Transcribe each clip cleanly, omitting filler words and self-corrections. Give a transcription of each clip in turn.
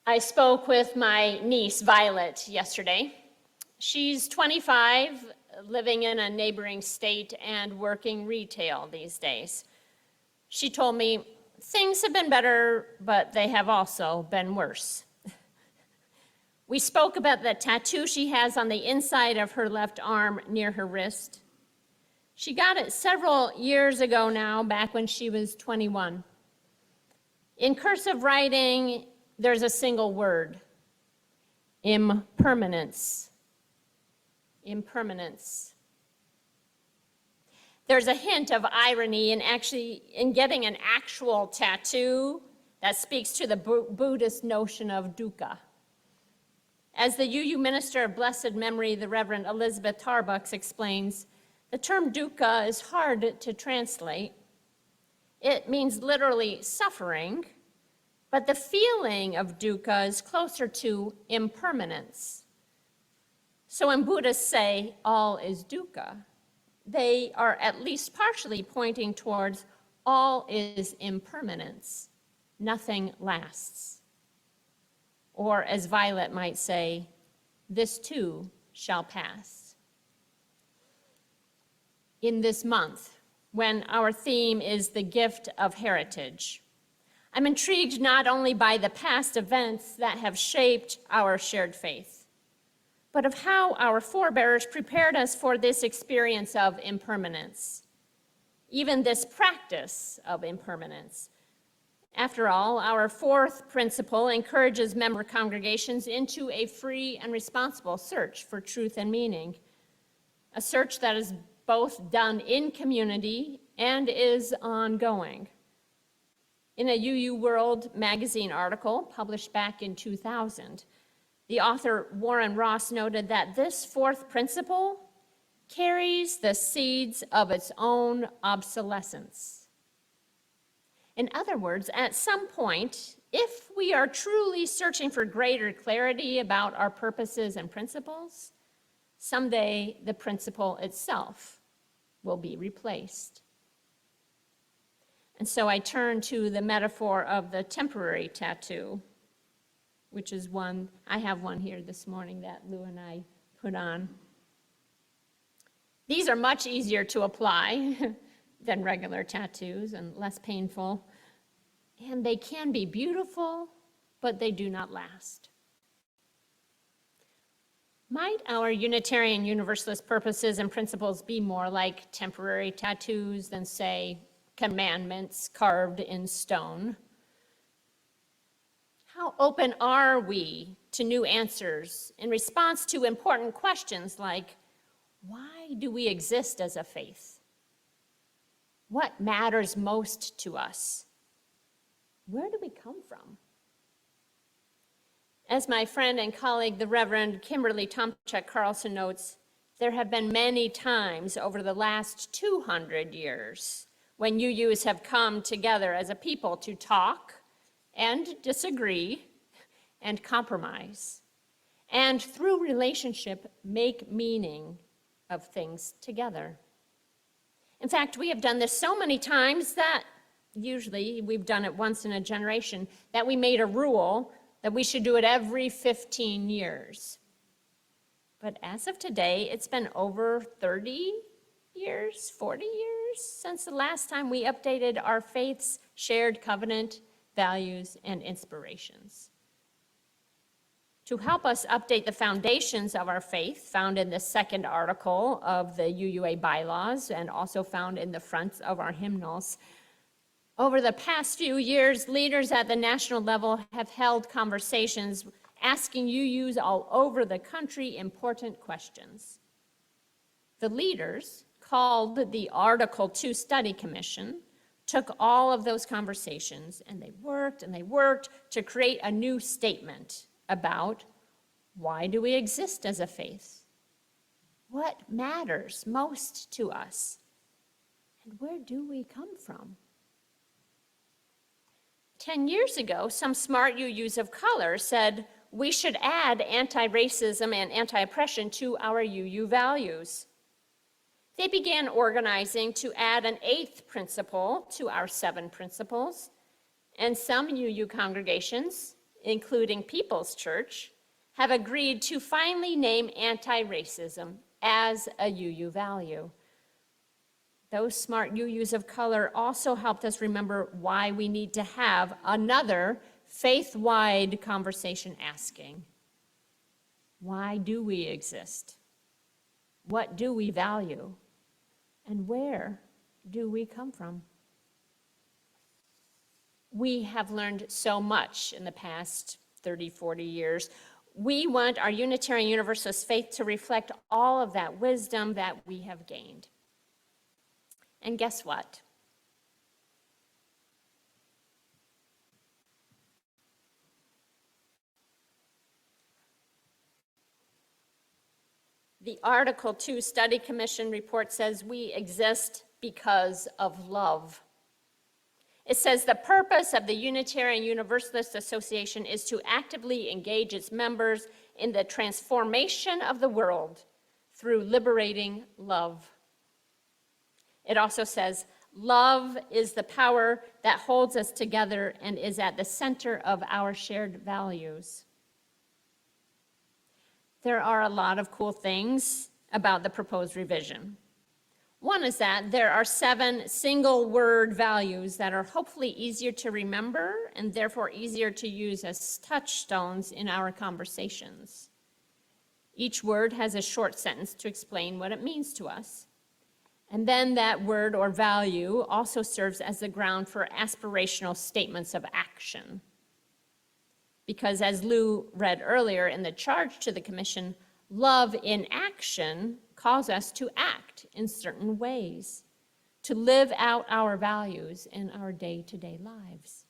I spoke with my niece, Violet, yesterday. She's 25, living in a neighboring state and working retail these days. She told me, things have been better, but they have also been worse. We spoke about the tattoo she has on the inside of her left arm near her wrist. She got it several years ago now, back when she was 21. In cursive writing, there's a single word: impermanence. Impermanence. There's a hint of irony in getting an actual tattoo that speaks to the Buddhist notion of dukkha. As the UU minister of blessed memory, the Reverend Elizabeth Tarbucks explains, the term dukkha is hard to translate. It means literally suffering, but the feeling of dukkha is closer to impermanence. So when Buddhists say all is dukkha, they are at least partially pointing towards all is impermanence. Nothing lasts. Or as Violet might say, this too shall pass. In this month, when our theme is the gift of heritage, I'm intrigued not only by the past events that have shaped our shared faith, but of how our forebears prepared us for this experience of impermanence, even this practice of impermanence. After all, our fourth principle encourages member congregations into a free and responsible search for truth and meaning, a search that is both done in community and is ongoing. In a UU World magazine article published back in 2000, the author Warren Ross noted that this fourth principle carries the seeds of its own obsolescence. In other words, at some point, if we are truly searching for greater clarity about our purposes and principles, someday the principle itself will be replaced. And so I turn to the metaphor of the temporary tattoo, which is one, I have one here this morning that Lou and I put on. These are much easier to apply than regular tattoos and less painful. And they can be beautiful, but they do not last. Might our Unitarian Universalist purposes and principles be more like temporary tattoos than, say, commandments carved in stone? How open are we to new answers in response to important questions like, why do we exist as a faith? What matters most to us? Where do we come from? As my friend and colleague, the Reverend Kimberly Tomchak Carlson notes, there have been many times over the last 200 years when UUs have come together as a people to talk and disagree and compromise, and through relationship make meaning of things together. In fact, we have done this so many times that usually we've done it once in a generation, that we made a rule that we should do it every 15 years. But as of today, it's been over 30 years, 40 years since the last time we updated our faith's shared covenant, values, and inspirations. To help us update the foundations of our faith, found in the second article of the UUA bylaws and also found in the fronts of our hymnals, over the past few years, leaders at the national level have held conversations asking UUs all over the country important questions. The leaders, called the Article 2 Study Commission, took all of those conversations and they worked to create a new statement about why do we exist as a faith? What matters most to us? And where do we come from? 10 years ago, some smart UUs of color said we should add anti-racism and anti-oppression to our UU values. They began organizing to add an 8th principle to our 7 principles, and some UU congregations, including People's Church, have agreed to finally name anti-racism as a UU value. Those smart UUs of color also helped us remember why we need to have another faith-wide conversation asking, why do we exist? What do we value? And where do we come from? We have learned so much in the past 30, 40 years. We want our Unitarian Universalist faith to reflect all of that wisdom that we have gained. And guess what? The Article 2 Study Commission report says we exist because of love. It says the purpose of the Unitarian Universalist Association is to actively engage its members in the transformation of the world through liberating love. It also says love is the power that holds us together and is at the center of our shared values. There are a lot of cool things about the proposed revision. One is that there are 7 single-word values that are hopefully easier to remember and therefore easier to use as touchstones in our conversations. Each word has a short sentence to explain what it means to us. And then that word or value also serves as the ground for aspirational statements of action. Because as Lou read earlier in the charge to the commission, love in action calls us to act in certain ways, to live out our values in our day-to-day lives.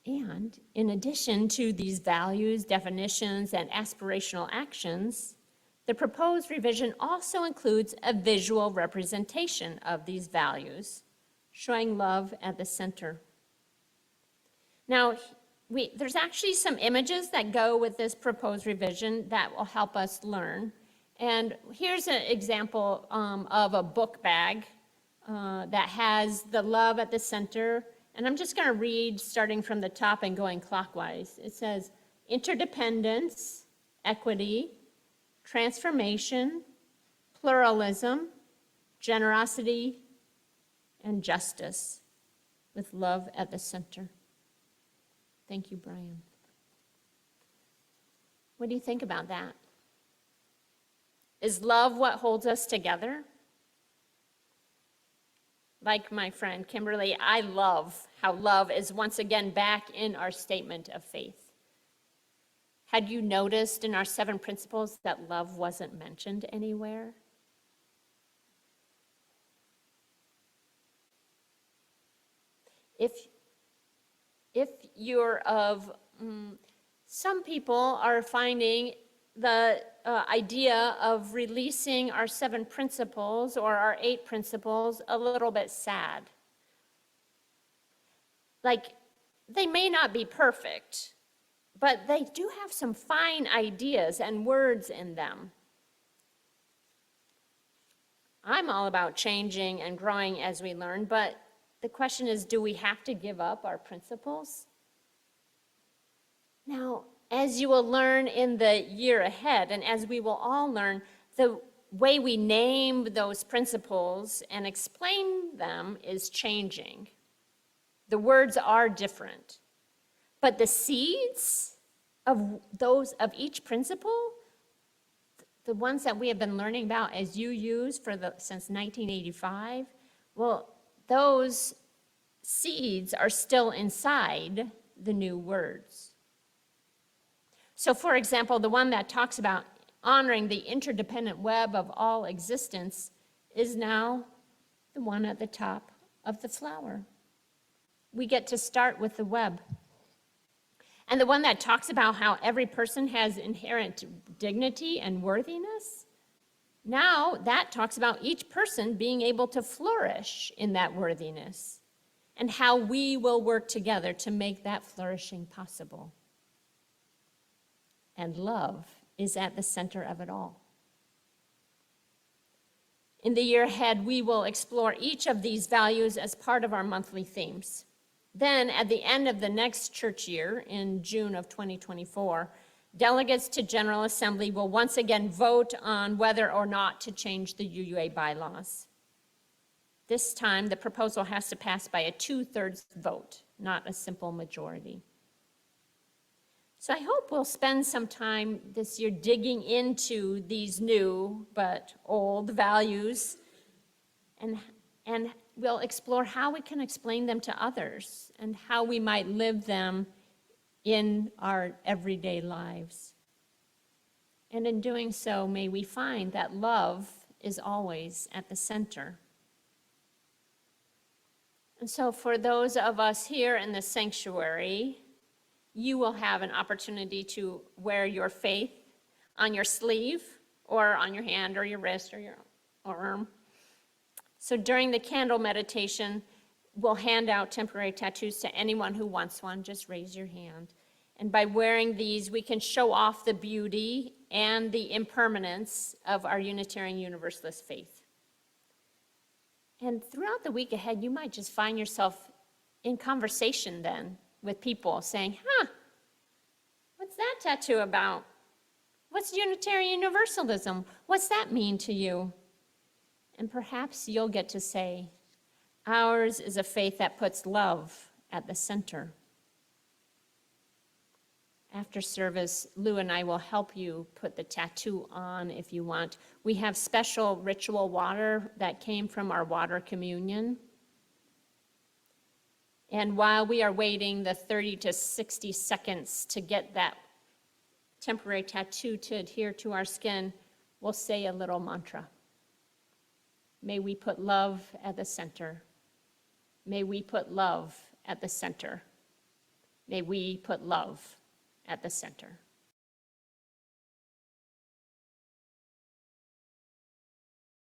And in addition to these values, definitions, and aspirational actions, the proposed revision also includes a visual representation of these values, showing love at the center. Now, there's actually some images that go with this proposed revision that will help us learn. And here's an example of a book bag that has the love at the center. And I'm just going to read starting from the top and going clockwise. It says interdependence, equity, transformation, pluralism, generosity, and justice, with love at the center. Thank you, Brian. What do you think about that? Is love what holds us together? Like my friend Kimberly, I love how love is once again back in our statement of faith. Had you noticed in our 7 principles that love wasn't mentioned anywhere? If you're of, some people are finding the idea of releasing our 7 principles or our 8 principles a little bit sad. Like, they may not be perfect, but they do have some fine ideas and words in them. I'm all about changing and growing as we learn, but the question is, do we have to give up our principles? Now, as you will learn in the year ahead, and as we will all learn, the way we name those principles and explain them is changing. The words are different, but the seeds of each principle, the ones that we have been learning about as UUs since 1985, well, those seeds are still inside the new words. So for example, the one that talks about honoring the interdependent web of all existence is now the one at the top of the flower. We get to start with the web. And the one that talks about how every person has inherent dignity and worthiness, now that talks about each person being able to flourish in that worthiness and how we will work together to make that flourishing possible. And love is at the center of it all. In the year ahead, we will explore each of these values as part of our monthly themes. Then, at the end of the next church year, in June of 2024, delegates to General Assembly will once again vote on whether or not to change the UUA bylaws. This time, the proposal has to pass by a 2/3 vote, not a simple majority. So I hope we'll spend some time this year digging into these new but old values, and we'll explore how we can explain them to others and how we might live them in our everyday lives. And in doing so, may we find that love is always at the center. And so for those of us here in the sanctuary, you will have an opportunity to wear your faith on your sleeve or on your hand or your wrist or your arm. So during the candle meditation, we'll hand out temporary tattoos to anyone who wants one. Just raise your hand. And by wearing these, we can show off the beauty and the impermanence of our Unitarian Universalist faith. And throughout the week ahead, you might just find yourself in conversation then with people saying, what's that tattoo about? What's Unitarian Universalism? What's that mean to you? And perhaps you'll get to say, ours is a faith that puts love at the center. After service, Lou and I will help you put the tattoo on if you want. We have special ritual water that came from our water communion. And while we are waiting the 30 to 60 seconds to get that temporary tattoo to adhere to our skin, we'll say a little mantra. May we put love at the center. May we put love at the center. May we put love at the center.